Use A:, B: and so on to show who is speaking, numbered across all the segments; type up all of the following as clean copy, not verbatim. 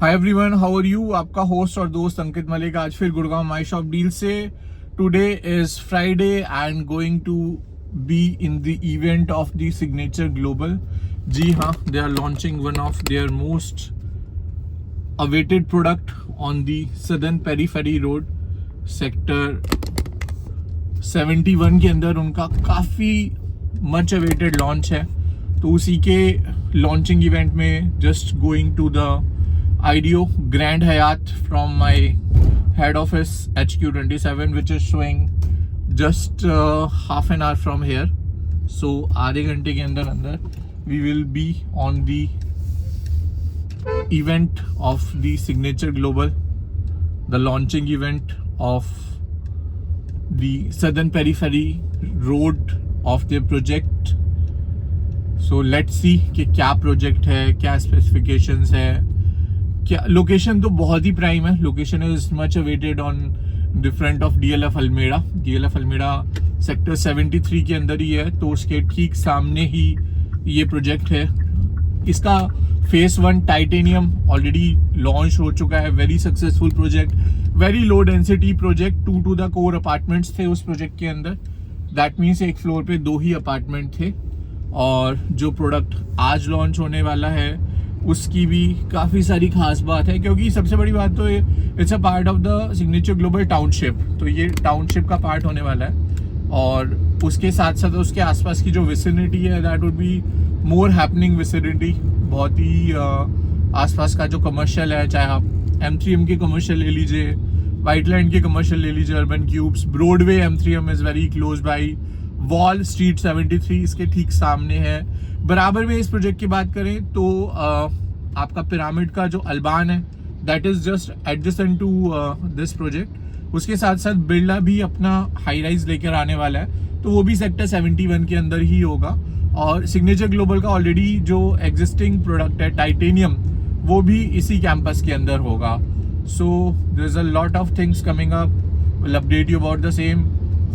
A: Hi everyone, how are you. आपका host और दोस्त अंकित मलिक आज फिर गुड़गांव माई शॉप डील से। Today is Friday and going to be in the event of the Signature Global. जी हाँ, they are launching one of their most awaited product on the southern periphery road sector 71 के अंदर। उनका काफ़ी much awaited launch है, तो उसी के लॉन्चिंग इवेंट में just going to the IDEO Grand Hyatt from my head office HQ27, which is showing just half an hour from here. So आधे घंटे के अंदर अंदर we will be on the event of the Signature Global, the launching event of the Southern Periphery Road of their project. So let's see कि क्या project है, क्या specifications है, क्या लोकेशन। तो बहुत ही प्राइम है। Location is much awaited on different of DLF Almeda. DLF Almeda sector 73 के अंदर ही है, तो उसके ठीक सामने ही ये प्रोजेक्ट है। इसका फेस 1 टाइटेनियम ऑलरेडी लॉन्च हो चुका है। Very successful project, very low density project. 2 to the core apartments थे उस प्रोजेक्ट के अंदर। दैट मीन्स एक फ्लोर पे 2 ही अपार्टमेंट थे। और जो प्रोडक्ट आज लॉन्च होने वाला है उसकी भी काफ़ी सारी खास बात है, क्योंकि सबसे बड़ी बात तो it's a part of the Signature global township. तो ये टाउनशिप का पार्ट होने वाला है, और उसके साथ साथ उसके आसपास की जो विसिनिटी है that would be more happening vicinity. बहुत ही आसपास का जो कमर्शियल है, चाहे आप M3M के कमर्शियल ले लीजिए, वाइटलैंड के कमर्शियल ले लीजिए, urban cubes, Broadway M3M is very close by, wall street 73 इसके ठीक सामने है। बराबर में इस प्रोजेक्ट की बात करें तो आपका पिरामिड का जो अलबान है that is just adjacent to this project. उसके साथ साथ बिरला भी अपना हाई राइज लेकर आने वाला है, तो वो भी सेक्टर 71 के अंदर ही होगा। और सिग्नेचर ग्लोबल का ऑलरेडी जो एग्जिस्टिंग प्रोडक्ट है टाइटेनियम, वो भी इसी कैंपस के अंदर होगा। So there is a lot of things coming up, will update you about the same.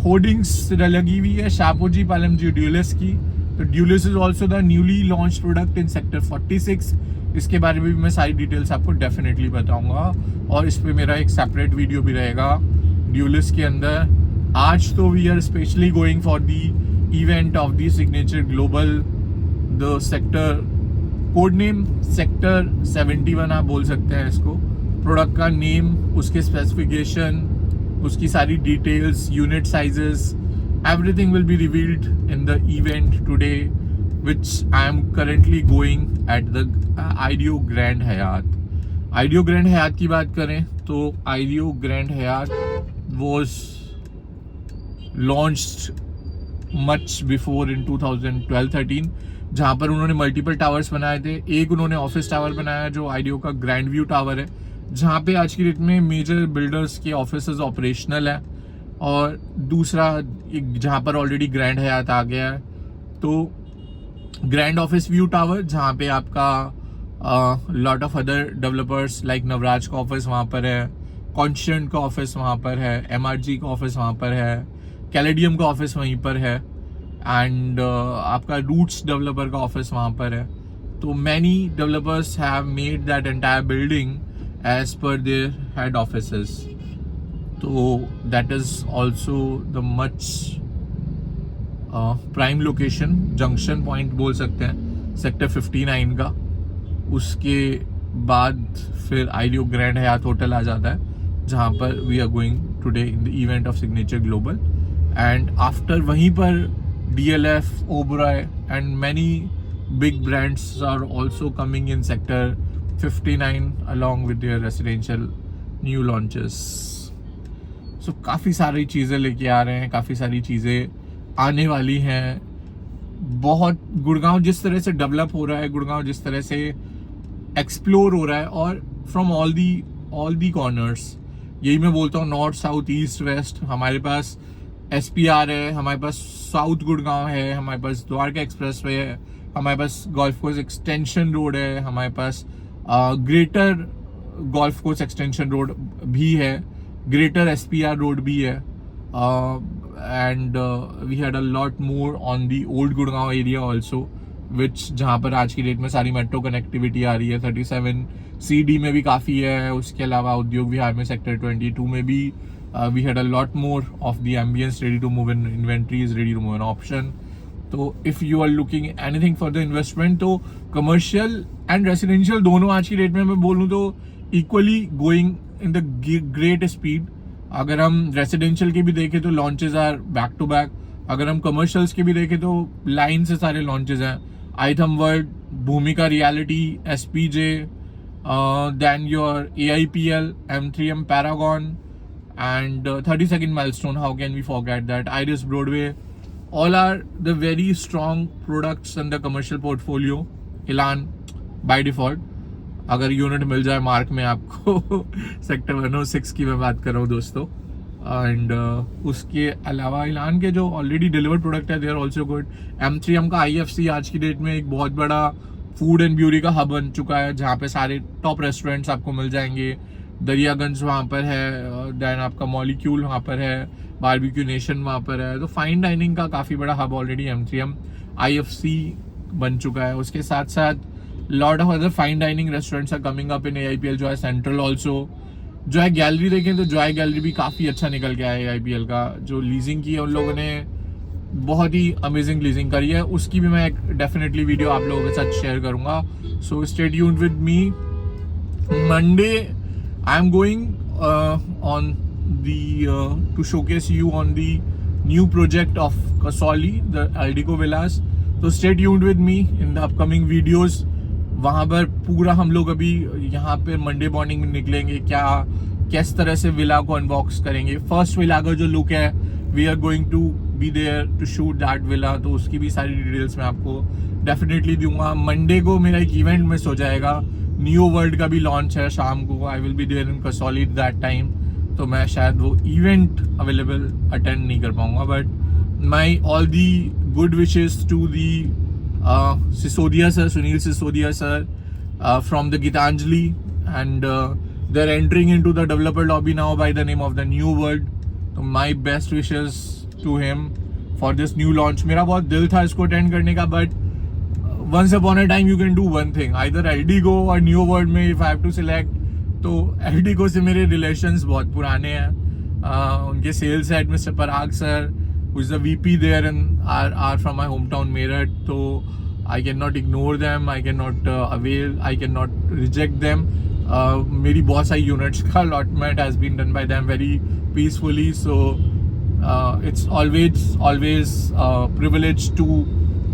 A: Hoardings लगी हुई है शाहपुर पालम जी ड्यूलिस की। तो Dualis is also the newly launch product in sector 46। इसके बारे में भी मैं सारी डिटेल्स आपको डेफिनेटली बताऊंगा, और इस पे मेरा एक सेपरेट वीडियो भी रहेगा ड्यूलिस के अंदर। आज तो we are specially going for the event of the Signature Global. The sector code name sector 71 आप बोल सकते हैं इसको। प्रोडक्ट का नेम, उसके स्पेसिफिकेशन, उसकी सारी details, unit sizes, everything will be revealed in the event today, which I am currently going at the IDEO Grand Hyatt. IDEO Grand Hyatt की बात करें तो IDEO Grand Hyatt was launched much before in 2012-13, जहाँ पर उन्होंने multiple towers बनाए थे। एक उन्होंने ऑफिस टावर बनाया जो IDEO का ग्रैंड व्यू टावर है, जहाँ पे आज की डेट में मेजर बिल्डर्स के ऑफिसेज ऑपरेशनल है। और दूसरा जहाँ पर ऑलरेडी ग्रैंड हयात आ गया है, तो ग्रैंड ऑफिस व्यू टावर, जहाँ पे आपका lot of other developers like Navraj का ऑफिस वहाँ पर है, कॉन्स्टेंट का ऑफिस वहाँ पर है, MRG का ऑफिस वहाँ पर है, कैलेडियम का ऑफिस वहीं पर है, एंड आपका रूट्स डेवलपर का ऑफिस वहाँ पर है। तो many developers have made that entire building as per their head offices. तो that is also the much prime location, junction point बोल सकते हैं सेक्टर 59 का। उसके बाद फिर IDEO ग्रैंड हयात होटल आ जाता है, जहाँ पर we are going today in the event of Signature Global. And after वहीं पर DLF, Oberoi and many big brands are also coming in sector 59 along with their residential new launches. So काफ़ी सारी चीज़ें लेके आ रहे हैं, काफ़ी सारी चीज़ें आने वाली हैं। बहुत गुड़गांव जिस तरह से डेवलप हो रहा है, गुड़गांव जिस तरह से एक्सप्लोर हो रहा है, और फ्रॉम ऑल दी कॉर्नर्स, यही मैं बोलता हूँ, नॉर्थ साउथ ईस्ट वेस्ट। हमारे पास SPR है, हमारे पास साउथ गुड़गांव है, हमारे पास द्वारका एक्सप्रेस वे है, हमारे पास गोल्फ कोर्स एक्सटेंशन रोड है, हमारे पास greater golf course extension road भी है, ग्रेटर SPR रोड भी है, and we had a lot more on the old Gurgaon area also, which जहाँ पर आज की डेट में सारी मेट्रो कनेक्टिविटी आ रही है। 37 CD में भी काफ़ी है। उसके अलावा उद्योग विहार में सेक्टर 22 में भी we had a lot more of the ambience, ready to move in inventories, ready to move in option. तो if you are looking anything for the investment, तो कमर्शियल एंड रेसिडेंशियल दोनों आज की डेट में मैं बोलूँ तो equally going in the great speed. अगर हम रेसिडेंशियल के भी देखें तो launches are back to back. अगर हम कमर्शियल्स के भी देखें तो लाइन से सारे लॉन्चेस हैं। Ithum World, Bhumika reality, SPJ, then your AIPL, M3M Paragon and 32nd Milestone, how can we forget that, Iris Broadway, all are the very strong products in the commercial portfolio. Elan by default, अगर unit मिल जाए mark में आपको sector 106 की मैं बात कर रहा हूँ दोस्तों। एंड उसके अलावा इलान के जो ऑलरेडी डिलीवर्ड प्रोडक्ट है they are also good. M3M का IFC आज की डेट में एक बहुत बड़ा फूड एंड ब्यूटी का हब बन चुका है, जहाँ पे सारे टॉप रेस्टोरेंट्स आपको मिल जाएंगे। दरियागंज वहाँ पर है, देन आपका मॉलिक्यूल वहाँ पर है, बारबेक्यू नेशन वहाँ पर है। तो फाइन डाइनिंग का काफ़ी बड़ा हब ऑलरेडी M3M IFC बन चुका है। उसके साथ साथ lot of other fine dining restaurants are coming up in AIPL, जो है सेंट्रल ऑल्सो। जो है गैलरी देखें तो जॉय गैलरी भी काफ़ी अच्छा निकल गया है। AIPL का जो लीजिंग की है उन लोगों ने बहुत ही अमेजिंग लीजिंग करी है। उसकी भी मैं एक डेफिनेटली वीडियो आप लोगों के साथ शेयर करूँगा। सो stay tuned with me. Monday I am going on the to showcase you on the new project of Kasauli, the Aldico Villas. So stay tuned with me in the upcoming videos. वहाँ पर पूरा हम लोग अभी यहाँ पे Monday morning में निकलेंगे, क्या किस तरह से विला को अनबॉक्स करेंगे। फर्स्ट विला का जो लुक है, we are going to be there to shoot that villa, तो उसकी भी सारी डिटेल्स मैं आपको डेफिनेटली दूंगा। मंडे को मेरा एक इवेंट मिस हो जाएगा, न्यू वर्ल्ड का भी लॉन्च है शाम को। I will be there in Kasauli that time, तो मैं शायद वो इवेंट अवेलेबल अटेंड नहीं कर पाऊंगा। But my all the good wishes to the Sisodia sir, Sunil Sisodia sir from the Geetanjali, and they are entering in to the developer lobby now by the name of the new world. तो my best wishes to him for this new launch. मेरा बहुत दिल था इसको attend करने का, but once upon a time you can do one thing, either Aldico और New World में if I have to select, तो Aldico से मेरे relations बहुत पुराने हैं। उनके sales head Mr. Parag sir, who is the VP there and are from my hometown Meerut, तो I cannot ignore them, I cannot avail, I cannot reject them. मेरी बहुत सारी units का allotment has been done by them very peacefully, so it's always privilege to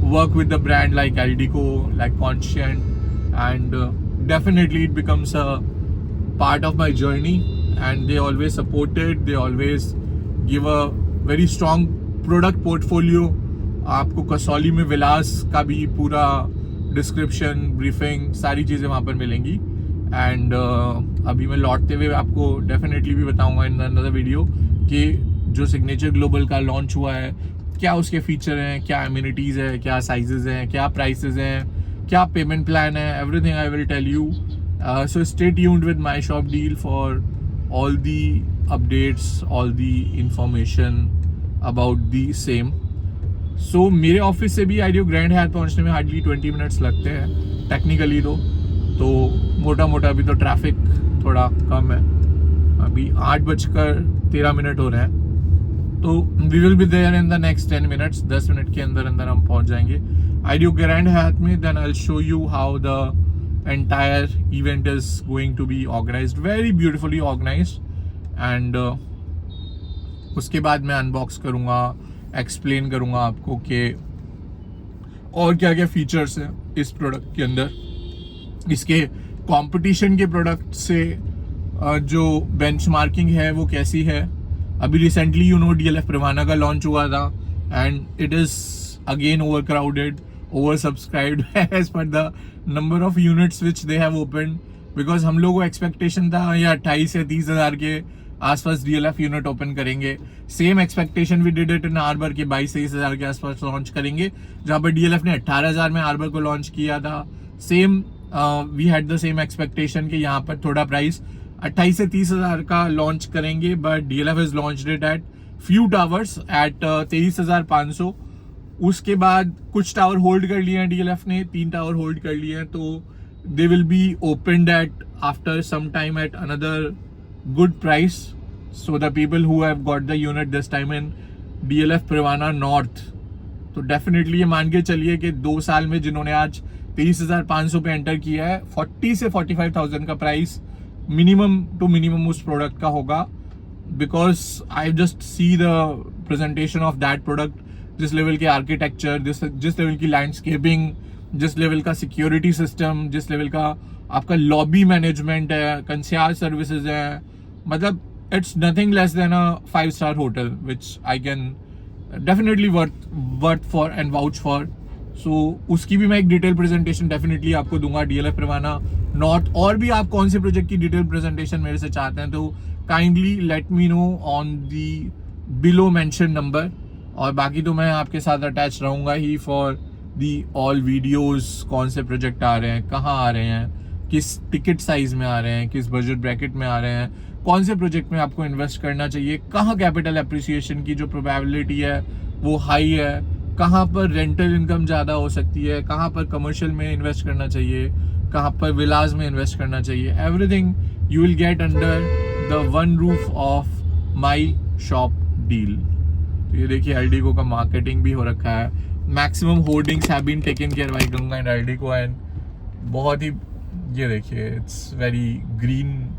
A: work with the brand like Aldico, like Conscient, and definitely it becomes a part of my journey, and they always support it, they always give a very strong product portfolio. आपको कसौली में विलास का भी पूरा description, briefing, सारी चीज़ें वहाँ पर मिलेंगी। एंड अभी मैं लौटते हुए आपको डेफिनेटली भी बताऊँगा इन अनदर वीडियो कि जो सिग्नेचर ग्लोबल का लॉन्च हुआ है, क्या उसके फीचर हैं, क्या एमिनिटीज़ है, क्या साइजेस हैं, क्या प्राइसेस हैं, क्या पेमेंट प्लान है, everything I will tell you. So stay tuned with My Shop Deal for all the updates, all the information about the same. So मेरे ऑफिस से भी आइडियो ग्रैंड हयात पहुंचने में हार्डली 20 मिनट्स लगते हैं टेक्निकली, तो मोटा मोटा अभी तो ट्रैफिक थोड़ा कम है। अभी 8:13 हो रहे हैं, तो we will be there in the next 10 minutes. 10 minute के अंदर अंदर हम पहुंच जाएंगे आइडियो ग्रैंड हयात में। Then I will show you how the entire event is going to be organised, very beautifully organised. And उसके बाद मैं अनबॉक्स करूँगा, एक्सप्लेन करूँगा आपको कि और क्या क्या फीचर्स हैं इस प्रोडक्ट के अंदर, इसके कंपटीशन के प्रोडक्ट से जो बेंचमार्किंग है वो कैसी है। अभी रिसेंटली DLF Privana का लॉन्च हुआ था, and it is again over crowded, over subscribed as per the number of units which they have open, because हम लोगों को एक्सपेक्टेशन था या 28 या 30 हज़ार के आसपास DLF यूनिट ओपन करेंगे। सेम एक्सपेक्टेशन भी डिड इट इन आर्बर के 22-23 हज़ार के आसपास लॉन्च करेंगे, जहाँ पर DLF ने 18,000 में आर्बर को लॉन्च किया था। Same we had the same expectation कि यहाँ पर थोड़ा प्राइस 28 से 30 हज़ार का लॉन्च करेंगे, but DLF is launched it at few towers at 23,500। उसके बाद कुछ टावर होल्ड कर लिए हैं DLF ने, 3 टावर होल्ड कर लिए हैं, तो they will be open at after some time at another good price. So the people who have got the unit this time in DLF Privana North, तो definitely ये मान के चलिए कि 2 साल में जिन्होंने आज 23,500 पे एंटर किया है, 40 से 45,000 का प्राइस मिनिमम टू मिनिमम उस प्रोडक्ट का होगा. Because I just see the presentation of that product, जिस लेवल के आर्किटेक्चर, जिस लेवल की लैंडस्केपिंग, जिस लेवल का सिक्योरिटी सिस्टम, जिस लेवल का आपका लॉबी मैनेजमेंट है, कंसियाज सर्विसेज है, मतलब it's nothing less than a 5-star hotel, which I can definitely worth for and vouch for. So उसकी भी मैं एक डिटेल प्रेजेंटेशन डेफिनेटली आपको दूंगा, DLF Privana North. और भी आप कौन से प्रोजेक्ट की डिटेल प्रेजेंटेशन मेरे से चाहते हैं तो kindly let me know on the below mention number. और बाकी तो मैं आपके साथ अटैच रहूंगा ही फॉर दी ऑल वीडियोस. कौन से प्रोजेक्ट आ रहे हैं, कहाँ आ रहे हैं, किस टिकट साइज में आ रहे हैं, किस बजट ब्रैकेट में आ रहे हैं, कौन से प्रोजेक्ट में आपको इन्वेस्ट करना चाहिए, कहाँ कैपिटल एप्रिसिएशन की जो प्रोबेबिलिटी है वो हाई है, कहाँ पर रेंटल इनकम ज़्यादा हो सकती है, कहाँ पर कमर्शियल में इन्वेस्ट करना चाहिए, कहाँ पर विलाज में इन्वेस्ट करना चाहिए. Everything you will get under the one roof of my Shop deal. तो ये देखिए एल्डिको का मार्केटिंग भी हो रखा है. Maximum hoardings have been taken care by Ganga and Eldeco, and बहुत ही ये देखिए it's very green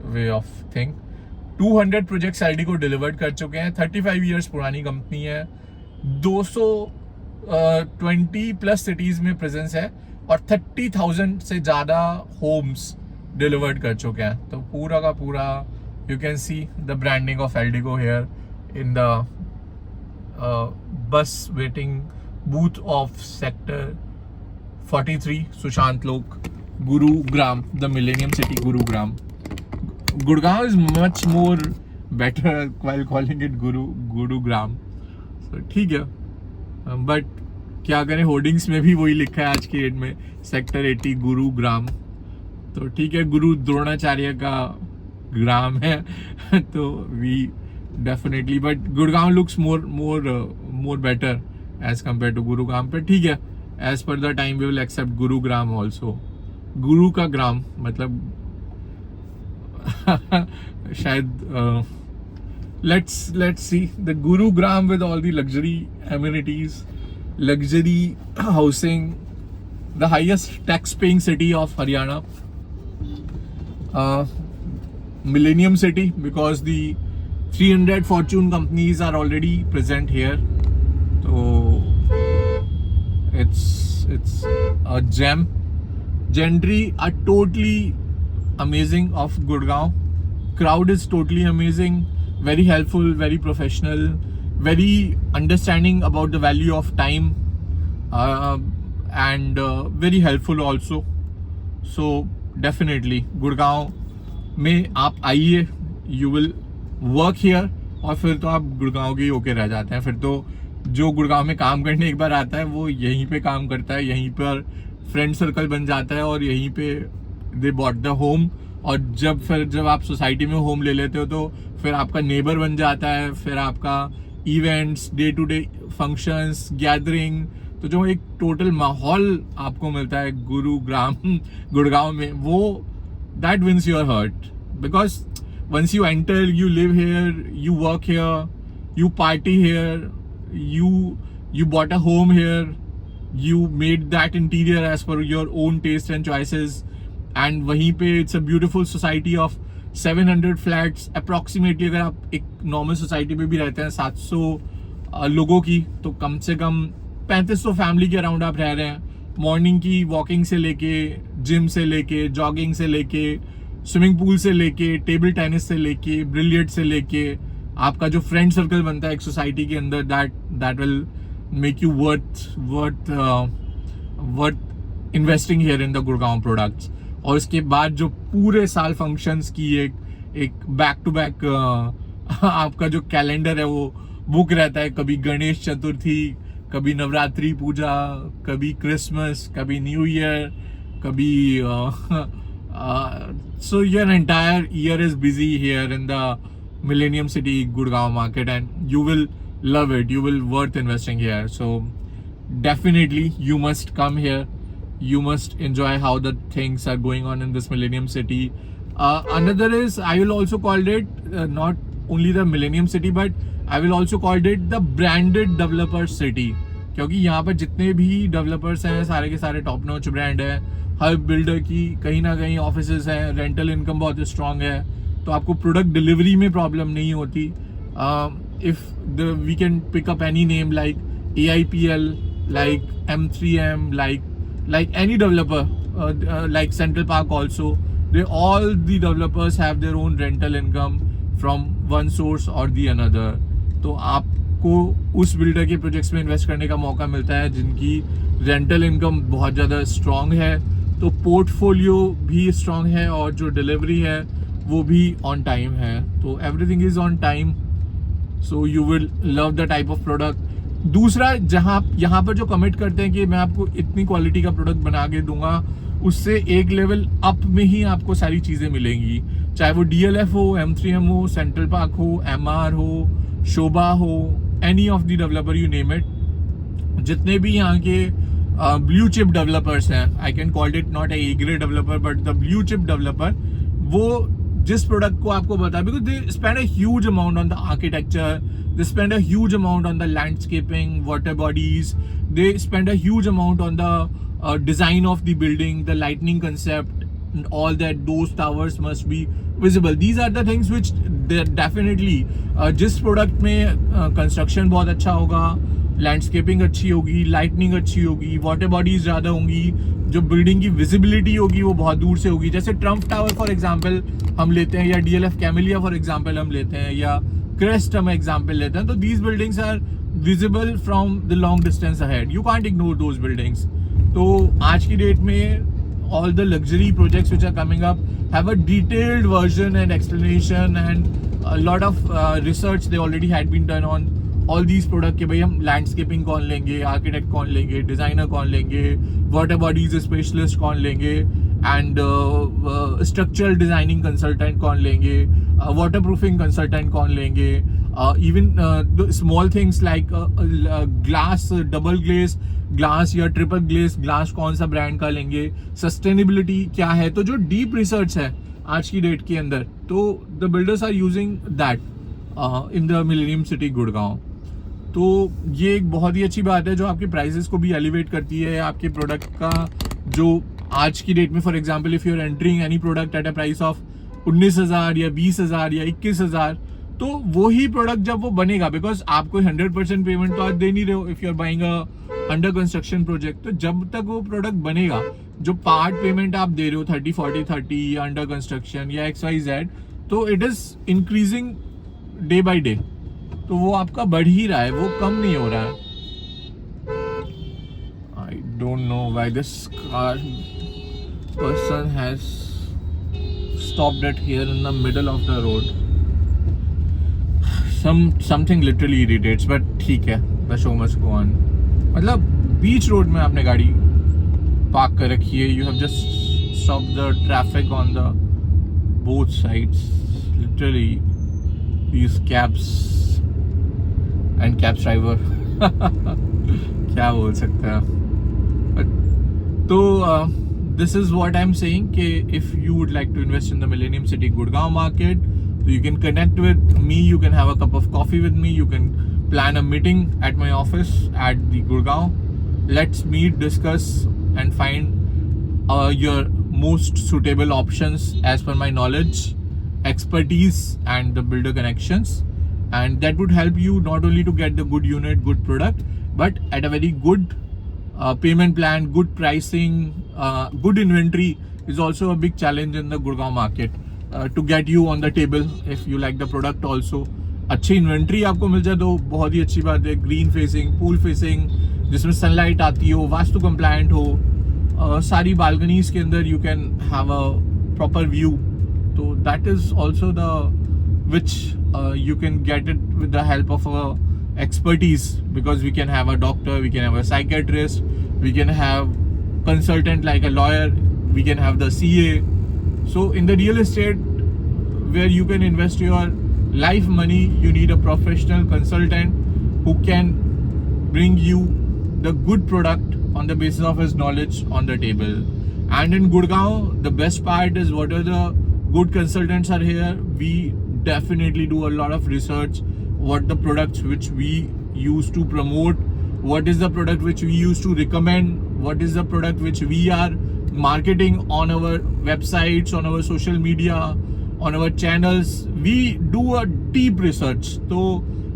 A: way of thing. 200 projects Eldeco delivered कर चुके हैं. 35 इयर्स पुरानी कंपनी है. 220 प्लस सिटीज में प्रेजेंस है और 30,000 से ज़्यादा होम्स डिलीवर्ड कर चुके हैं. तो पूरा का पूरा you can see the branding of Eldeco here in the bus waiting booth of sector 43 Sushant Lok, Gurugram, the millennium city Gurugram. Gurgaon is much more better while calling it Gurugram. So ठीक है, बट क्या करें, होर्डिंग्स में भी वही लिखा है आज की डेट में, सेक्टर 80 गुरुग्राम. तो ठीक है, गुरु द्रोणाचार्य का ग्राम है तो we definitely, but Gurgaon looks more better as compare to Gurugram. पर ठीक है, as per the time we will accept Gurugram also. गुरु का ग्राम मतलब शायद let's see the Gurugram with all the luxury amenities, luxury housing, the highest tax paying city of Haryana, millennium city, because the 300 fortune companies are already present here. So it's a gem. Gentry are totally amazing of Gurgaon. Crowd is totally amazing, very helpful, very professional, very understanding about the value of time, and very helpful also. So definitely Gurgaon में आप आइए, you will work here, और फिर तो आप गुड़गांव के ही होके रह जाते हैं. फिर तो जो गुड़गांव में काम करने एक बार आता है वो यहीं पे काम करता है, यहीं पर फ्रेंड सर्कल बन जाता है और यहीं पे दे बॉट द होम. और जब आप सोसाइटी में होम ले लेते हो तो फिर आपका नेबर बन जाता है, फिर आपका events, day to day functions, gathering, तो जो एक टोटल माहौल आपको मिलता है गुड़गांव में, वो that wins your heart. Because once you enter, you live here, you work here, you party here, you bought a home here, you made that interior as per your own taste and choices, and वहीं पे it's a beautiful society of 700 flats approximately. अगर आप एक normal society में भी रहते हैं 700 लोगों की, तो कम से कम 3500 फैमिली के अराउंड आप रह रहे हैं. मॉर्निंग की वॉकिंग से लेके, जिम से लेके, जॉगिंग से लेके, स्विमिंग पूल से लेके, टेबल टेनिस से लेके, ब्रिलियंट से लेके, आपका जो फ्रेंड सर्कल बनता है एक सोसाइटी के अंदर, that will make you worth investing here in the Gurgaon products. और इसके बाद जो पूरे साल फंक्शंस की एक बैक टू बैक आपका जो कैलेंडर है वो बुक रहता है. कभी गणेश चतुर्थी, कभी नवरात्रि पूजा, कभी क्रिसमस, कभी न्यू ईयर, कभी so your entire year is busy here in the Millennium City Gurgaon market, and you will love it. You will worth investing here. So definitely you must come here. You must enjoy how the things are going on in this Millennium City. Another is, I will also call it not only the Millennium City, but I will also call it the branded developer city. क्योंकि यहाँ पर जितने भी developers हैं सारे के सारे top notch brand है. हर बिल्डर की कहीं ना कहीं ऑफिसेज हैं, रेंटल इनकम बहुत स्ट्रांग है, तो आपको प्रोडक्ट डिलीवरी में प्रॉब्लम नहीं होती. If we can pick up any name like AIPL, like M3M, like any developer, like Central Park also, all the developers have their own rental income from one source or the another. तो आपको उस builder के projects में invest करने का मौका मिलता है जिनकी रेंटल इनकम बहुत ज़्यादा स्ट्रांग है, तो पोर्टफोलियो भी स्ट्रांग है और जो डिलीवरी है वो भी ऑन टाइम है. तो everything is on time, so you will love the type of product. दूसरा, जहाँ यहाँ पर जो कमिट करते हैं कि मैं आपको इतनी क्वालिटी का प्रोडक्ट बना के दूंगा, उससे एक लेवल अप में ही आपको सारी चीज़ें मिलेंगी. चाहे वो DLF हो, M3M हो, सेंट्रल पार्क हो, MR हो, शोभा हो, any of the developer, you name it. जितने भी यहाँ के ब्लू चिप डेवलपर्स हैं, I can call it not A grade developer but the blue chip developer, वो जिस प्रोडक्ट को आपको बता, because they spend a huge amount on the architecture, they spend a huge amount on the landscaping, water bodies, they spend a huge amount on the design of the building, the lighting concept and all that. Those towers must be visible. These are the things which definitely जिस product में construction बहुत अच्छा होगा, landscaping अच्छी होगी, lightning अच्छी होगी, water bodies ज़्यादा होंगी, जो बिल्डिंग की विजिबिलिटी होगी वो बहुत दूर से होगी. जैसे ट्रम्प टावर फॉर एग्जांपल हम लेते हैं, या DLF कैमिलिया फॉर एग्जांपल हम लेते हैं, या क्रेस्ट हम एग्जाम्पल लेते हैं, तो these buildings are visible from the long distance ahead. You can't ignore those buildings. तो आज की डेट में all the luxury projects which are coming up have a detailed version and explanation and lot of research they already had been done on all these product. कि भाई हम landscaping कौन लेंगे, architect कौन लेंगे, डिजाइनर कौन लेंगे, वाटर बॉडीज स्पेशलिस्ट कौन लेंगे, एंड स्ट्रक्चरल डिजाइनिंग कंसल्टेंट कौन लेंगे, वाटर प्रूफिंग कंसल्टेंट कौन लेंगे, even small things like glass, double glace glass या ट्रिपल ग्लेस ग्लास कौन सा ब्रांड का लेंगे, सस्टेनेबिलिटी क्या है. तो जो डीप रिसर्च है आज की डेट के अंदर, तो the builders are using that in the millennium city Gurgaon. तो ये एक बहुत ही अच्छी बात है जो आपके प्राइसेस को भी एलिवेट करती है. आपके प्रोडक्ट का जो आज की डेट में, for example if you are entering any product at a price of 19,000 या 20,000 या 21,000, तो वो ही प्रोडक्ट जब वो बनेगा, बिकॉज आपको 100% पेमेंट तो आज दे नहीं रहे हो if you are buying a under construction project. तो जब तक वो प्रोडक्ट बनेगा, जो पार्ट पेमेंट आप दे रहे हो 30-40-30 या अंडर कंस्ट्रक्शन या XYZ, तो it is increasing day by day. तो वो आपका बढ़ ही रहा है, वो कम नहीं हो रहा है. I don't know why this car person has stopped it here in the middle of the road. Something literally irritates, but ठीक है, the show must go on. मतलब बीच रोड में आपने गाड़ी पार्क कर रखी है. You have just stopped the traffic on the both sides. Literally, these cabs and cab driver. क्या बोल सकते हैं. तो this is what I'm saying, कि if you would like to invest in the Millennium City Gurgaon market, so you can connect with me, you can have a cup of coffee with me, you can plan a meeting at my office at the Gurgaon. Let's meet, discuss and find your most suitable options as per my knowledge, expertise and the builder connections, and that would help you not only to get the good unit, good product, but at a very good payment plan, good pricing, good inventory is also a big challenge in the Gurgaon market to get you on the table if you like the product also. अच्छी inventory आपको मिल जाए तो बहुत ही अच्छी बात है. ग्रीन फेसिंग, पूल फेसिंग, जिसमें सनलाइट आती हो, वास्तु कंप्लायंट हो, सारी बालकनीज के अंदर you can have a proper view. तो that is also the which you can get it with the help of a expertise, because we can have a doctor, we can have a psychiatrist, we can have consultant like a lawyer, we can have the CA. So in the real estate where you can invest your life money, you need a professional consultant who can bring you the good product on the basis of his knowledge on the table. And in Gurgaon, the best part is whatever the good consultants are here, we definitely do a lot of research. What the products which we use to promote, what is the product which we use to recommend, what is the product which we are marketing on our websites, on our social media, on our channels. We do a deep research. तो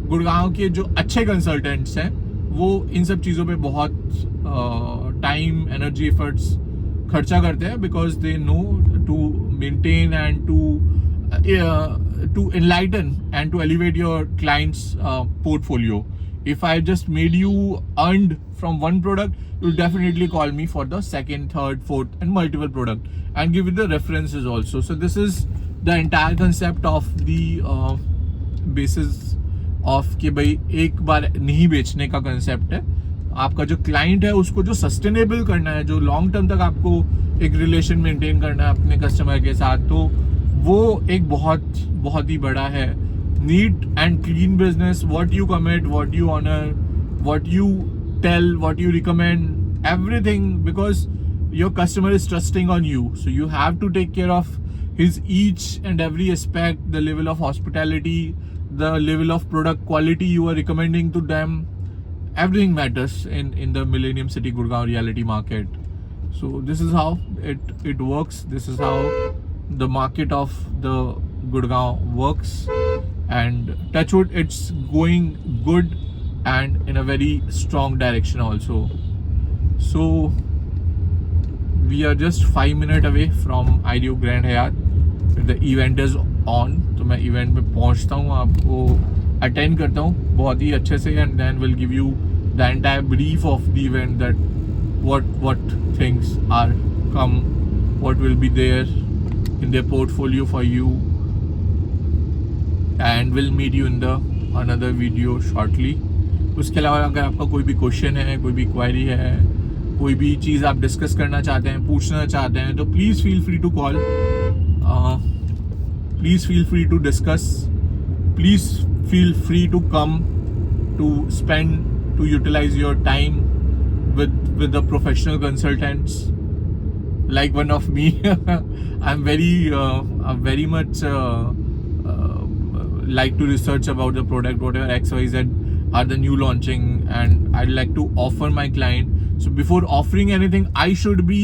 A: गुड़गांव के जो अच्छे consultants हैं वो इन सब चीज़ों पे बहुत टाइम, एनर्जी, एफर्ट्स खर्चा करते हैं, because they know to maintain and to enlighten and to elevate your client's portfolio. If I just made you earned from one product, you'll definitely call me for the second, third, fourth and multiple product and give you the references also. So this is the entire concept of the basis of कि भाई एक बार नहीं बेचने का concept है. आपका जो client है उसको जो सस्टेनेबल करना है, जो लॉन्ग टर्म तक आपको एक रिलेशन मेंटेन करना है अपने कस्टमर के साथ, तो वो एक बहुत ही बड़ा है. Neat and clean business, what you commit, what you honour, what you tell, what you recommend, everything, because your customer is trusting on you, so you have to take care of his each and every aspect, the level of hospitality, the level of product quality you are recommending to them. Everything matters in the Millennium City Gurgaon reality market. So this is how it works. This is how the market of the Gurgaon works, and touchwood, it's going good and in a very strong direction also. So we are just 5 minutes away from IDEO Grand Hyatt. The event is on, तो मैं event में पहुंचता हूँ, आपको attend करता हूँ बहुत ही अच्छे से, and then we'll give you the entire brief of the event, that what things are come, what will be there in their portfolio for you, and we'll meet you in the another video shortly. उसके अलावा अगर आपका कोई भी question है, कोई भी query है, कोई भी चीज़ आप डिस्कस करना चाहते हैं, पूछना चाहते हैं, तो please feel free to call, please feel free to discuss, please feel free to come to spend, to utilise your time with the professional consultants like one of me. I'm very much like to research about the product, whatever XYZ are the new launching, and I'd like to offer my client. So before offering anything, I should be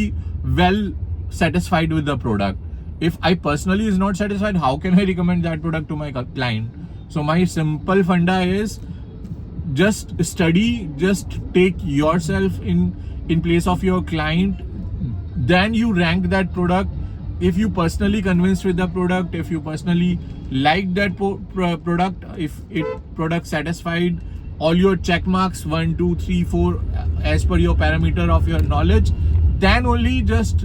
A: well satisfied with the product. If I personally is not satisfied, how can I recommend that product to my client? So my simple funda is just study, just take yourself in place of your client, then you rank that product. If you personally convinced with the product, if you personally like that product, if it product satisfied all your check marks 1, 2, 3, 4 as per your parameter of your knowledge, then only just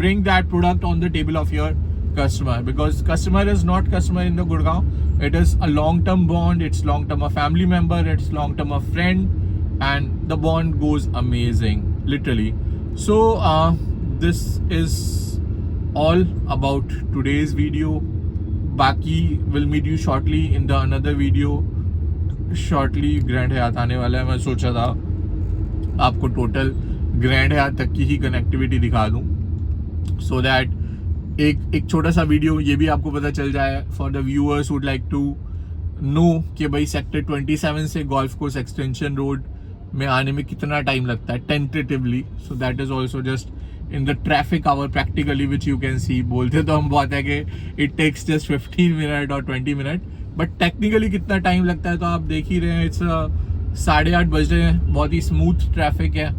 A: bring that product on the table of your customer, because customer is not customer in the Gurgaon. It is a long-term bond, it's long-term a family member, it's long-term a friend, and the bond goes amazing, literally. So this is all about today's video. Baki will meet you shortly in the another video. Shortly Grand Hyatt आने वाला है. मैं सोचा था आपको total grand हयात तक की ही connectivity दिखा दूं, सो दैट एक छोटा सा वीडियो ये भी आपको पता चल जाए for the viewers would like to know कि भाई सेक्टर 27 से गोल्फ कोर्स एक्सटेंशन रोड में आने में कितना टाइम लगता है tentatively. So that is also just in the traffic hour practically which you can see. बोलते तो हम बहुत है कि इट टेक्स जस्ट 15 मिनट और 20 मिनट, बट टेक्निकली कितना टाइम लगता है तो आप देख ही रहे हैं. इट्स 8:30 बज रहे हैं, बहुत ही स्मूथ ट्रैफिक है.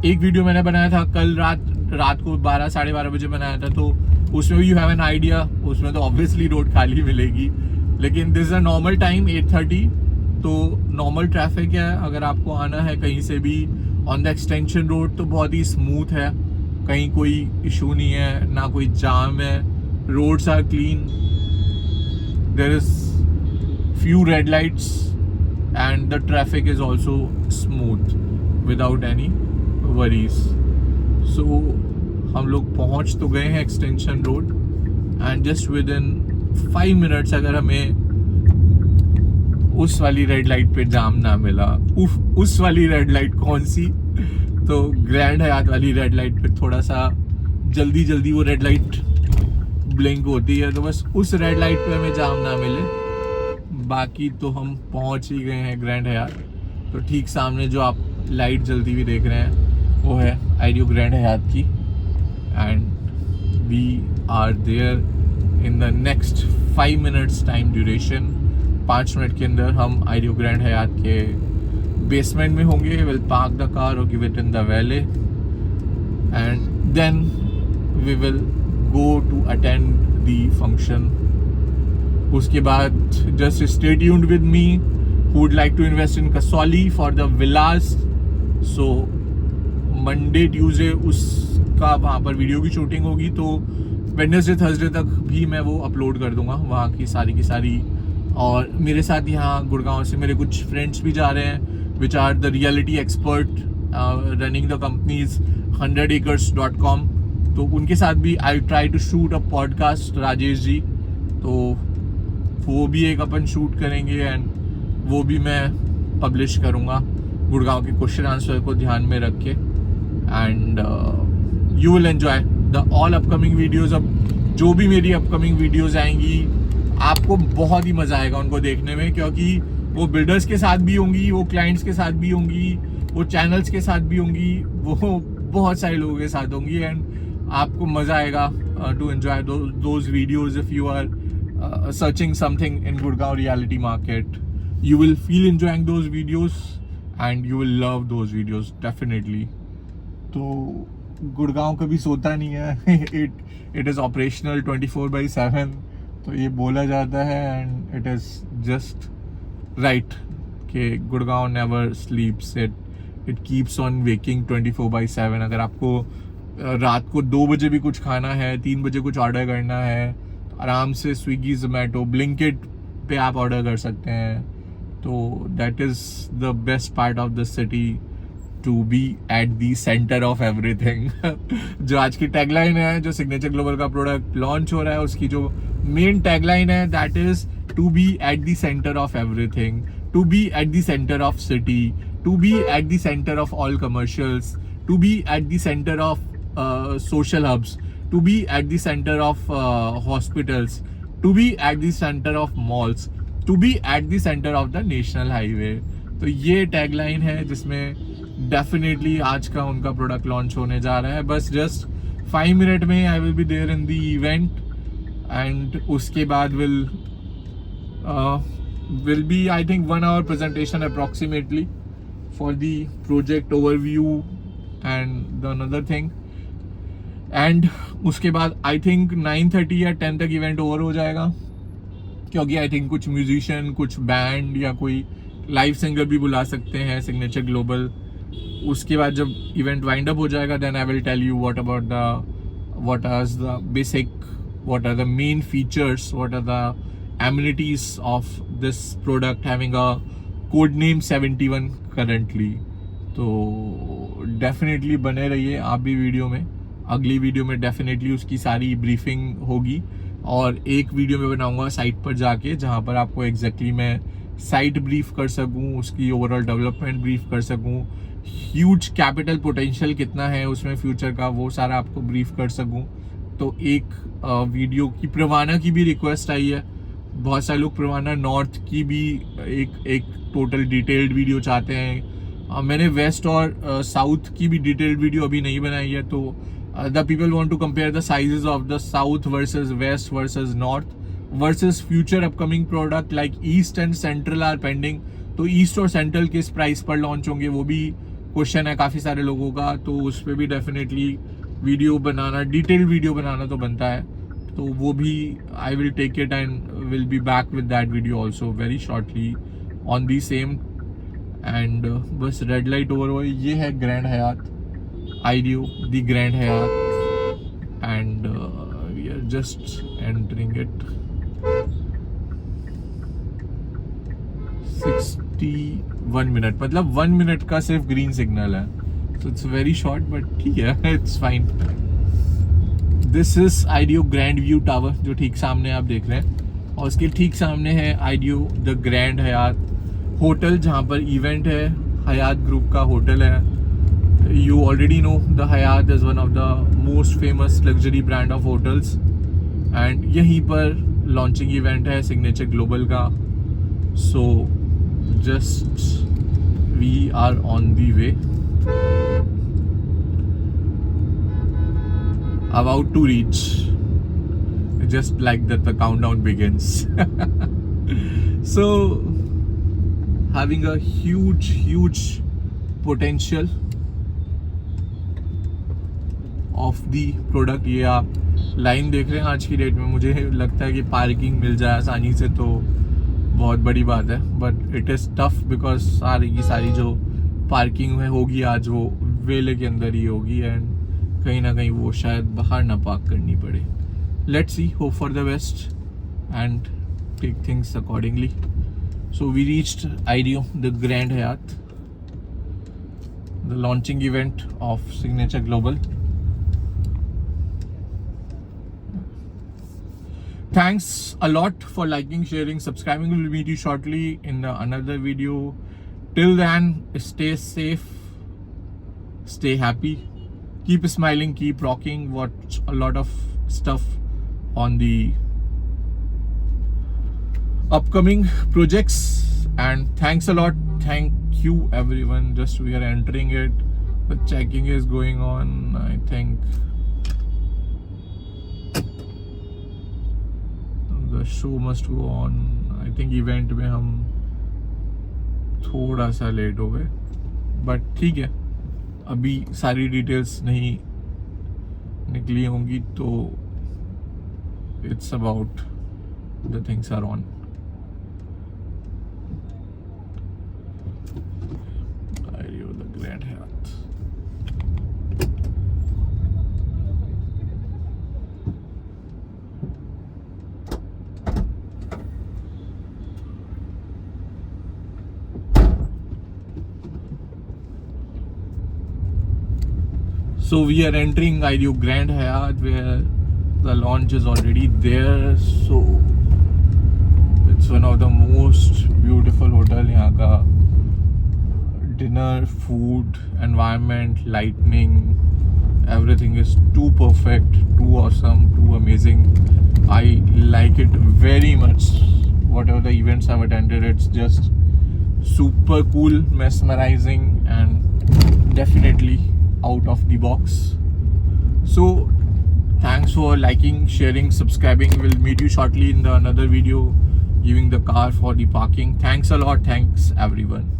A: एक वीडियो मैंने बनाया था कल रात को 12 साढ़े 12 बजे बनाया था, तो उसमें भी यू हैव एन आइडिया, उसमें तो ऑब्वियसली रोड खाली मिलेगी, लेकिन this is a normal time 8:30, तो नॉर्मल ट्रैफिक है. अगर आपको आना है कहीं से भी ऑन द एक्सटेंशन रोड तो बहुत ही स्मूथ है, कहीं कोई इशू नहीं है, ना कोई जाम है, roads are clean, there is few red lights and the traffic is also smooth without any worries. So हम लोग पहुंच तो गए हैं extension road, and just within 5 minutes अगर हमें उस वाली रेड लाइट पे जाम ना मिला। उस वाली रेड लाइट कौन सी? तो ग्रैंड हयात वाली रेड लाइट पे थोड़ा सा जल्दी वो रेड लाइट ब्लिंक होती है, तो बस उस रेड लाइट पे हमें जाम ना मिले। बाकी तो हम पहुंच ही गए हैं ग्रैंड हयात। तो ठीक सामने जो आप लाइट जलती हुई देख रहे हैं वो है आइडियो ग्रैंड हयात की, and we are there in the next 5 minutes time duration. 5 minute के अंदर हम आइडियो ग्रैंड हयात के बेसमेंट में होंगे। विल पार्क द कार और give it in the valet, and then we will go to attend the function. उसके बाद just stay tuned with me who would like to invest in Kasoli for the villas. So Monday, Tuesday उसका वहाँ पर video की shooting होगी, तो Wednesday, Thursday तक भी मैं वो अपलोड कर दूंगा वहाँ की सारी। और मेरे साथ यहाँ गुड़गांव से मेरे कुछ फ्रेंड्स भी जा रहे हैं, which are the reality expert running the companies 100acres.com. तो उनके साथ भी I try to shoot a podcast, Rajesh ji, तो वो भी एक अपन शूट करेंगे एंड वो भी मैं पब्लिश करूँगा गुड़गांव के क्वेश्चन आंसर को ध्यान में रख के। And you will enjoy the all upcoming videos. अब जो भी मेरी अपकमिंग वीडियोज़ आएंगी आपको बहुत ही मज़ा आएगा उनको देखने में, क्योंकि वो बिल्डर्स के साथ भी होंगी, वो क्लाइंट्स के साथ भी होंगी, वो चैनल्स के साथ भी होंगी, वो बहुत सारे लोगों के साथ होंगी, एंड आपको मज़ा आएगा to enjoy those videos. If you are searching something in Gurgaon reality market, you will feel enjoying those videos and you will love those videos definitely. तो गुड़गांव कभी सोता नहीं है, it is operational 24/7, तो ये बोला जाता है and it is just right कि Gurgaon never sleeps, it keeps on waking 24/7. अगर आपको रात को 2 बजे भी कुछ खाना है, 3 बजे कुछ ऑर्डर करना है, तो आराम से स्विगी, जोमेटो, ब्लिंकिट पे आप ऑर्डर कर सकते हैं। तो that is the best part of the city, to be at the centre of everything. जो आज की टैगलाइन है, जो सिग्नेचर ग्लोबल का प्रोडक्ट लॉन्च हो रहा है, उसकी जो मेन टैगलाइन है that is to be at the centre of everything, to be at the centre of city, to be at the centre of all commercials, to be at the centre of social hubs, to be at the center of hospitals, to be at the center of malls, to be at the center of the national highway. तो ये tagline है जिसमें definitely आज का उनका product launch होने जा रहा है। बस जस्ट 5 मिनट में I will be there in the event, and उसके बाद will be I think 1 hour presentation approximately for the project overview and the another thing. And उसके बाद आई थिंक 9:30 या 10 तक इवेंट ओवर हो जाएगा, क्योंकि आई थिंक कुछ म्यूजिशियन, कुछ बैंड या कोई लाइव सिंगर भी बुला सकते हैं सिग्नेचर ग्लोबल। उसके बाद जब इवेंट वाइंड अप हो जाएगा, then I will tell you what are the basic, what are the main features, what are the amenities of this product having a code name 71 currently. तो definitely बने रहिए आप भी वीडियो में। अगली video में डेफिनेटली उसकी सारी ब्रीफिंग होगी, और एक वीडियो में बनाऊंगा साइट पर जाके, जहां पर आपको एग्जैक्टली मैं साइट ब्रीफ कर सकूं, उसकी ओवरऑल डेवलपमेंट ब्रीफ कर सकूं, ह्यूज कैपिटल पोटेंशियल कितना है उसमें फ्यूचर का, वो सारा आपको ब्रीफ कर सकूं। तो एक वीडियो की प्रवाना की भी रिक्वेस्ट आई है, बहुत सारे लोग प्रवाना नॉर्थ की भी एक टोटल डिटेल्ड वीडियो चाहते हैं। मैंने वेस्ट और साउथ की भी डिटेल्ड वीडियो अभी नहीं बनाई है, तो the people want to compare the sizes of the south versus west versus north versus future upcoming product like east and central are pending. तो ईस्ट और सेंट्रल किस प्राइस पर लॉन्च होंगे वो भी क्वेश्चन है काफ़ी सारे लोगों का, तो उस पर भी डेफिनेटली वीडियो बनाना, डिटेल्ड वीडियो बनाना तो बनता है। तो वो भी I will take it and will be back with that video also very shortly on the same. And बस रेड लाइट ओवर हो, ये है Grand Hyatt Ideo, the grand Hyatt, and we are just entering it. 61 minute, मतलब 1 minute का सिर्फ green signal है, तो it's very short but ठीक है, it's fine. This is audio grand view tower, जो ठीक सामने आप देख रहे हैं। और उसके ठीक सामने है Ideo the grand Hyatt hotel, जहाँ पर इवेंट है। हयात ग्रुप का होटल है। You already know the Hyatt is one of the most famous luxury brand of hotels, and यहीं पर लॉन्चिंग इवेंट है सिग्नेचर ग्लोबल का। So just we are on the way, about to reach. Just like that the countdown begins. So having a huge potential of the product. ये आप line देख रहे हैं आज की डेट में, मुझे लगता है कि पार्किंग मिल जाए आसानी से तो बहुत बड़ी बात है, but it is tough because सारी की सारी जो पार्किंग में होगी आज वो वेले के अंदर ही होगी, एंड कहीं ना कहीं वो शायद बाहर ना पार्क करनी पड़े। Let's see, hope for the best and take things accordingly. So we reached आईडियो the grand Hyatt, the launching event of Signature Global. Thanks a lot for liking, sharing, subscribing. We'll meet you shortly in another video. Till then, stay safe, stay happy, keep smiling, keep rocking. Watch a lot of stuff on the upcoming projects, and thanks a lot. Thank you everyone. Just we are entering it. The checking is going on. I think the show must go on. I think event में हम थोड़ा सा late हो गए, but ठीक है, अभी सारी डिटेल्स नहीं निकली होंगी, तो it's about the things are on. The grand Hyatt. So we are entering Idio Grand Hyatt, where the launch is already there. So it's one of the most beautiful hotel. यहाँ का dinner, food, environment, lighting, everything is too perfect, too awesome, too amazing. I like it very much. Whatever the events I've attended, it's just super cool, mesmerizing, and definitely out of the box. So thanks for liking, sharing, subscribing. We'll meet you shortly in the another video giving the car for the parking. Thanks a lot. Thanks everyone.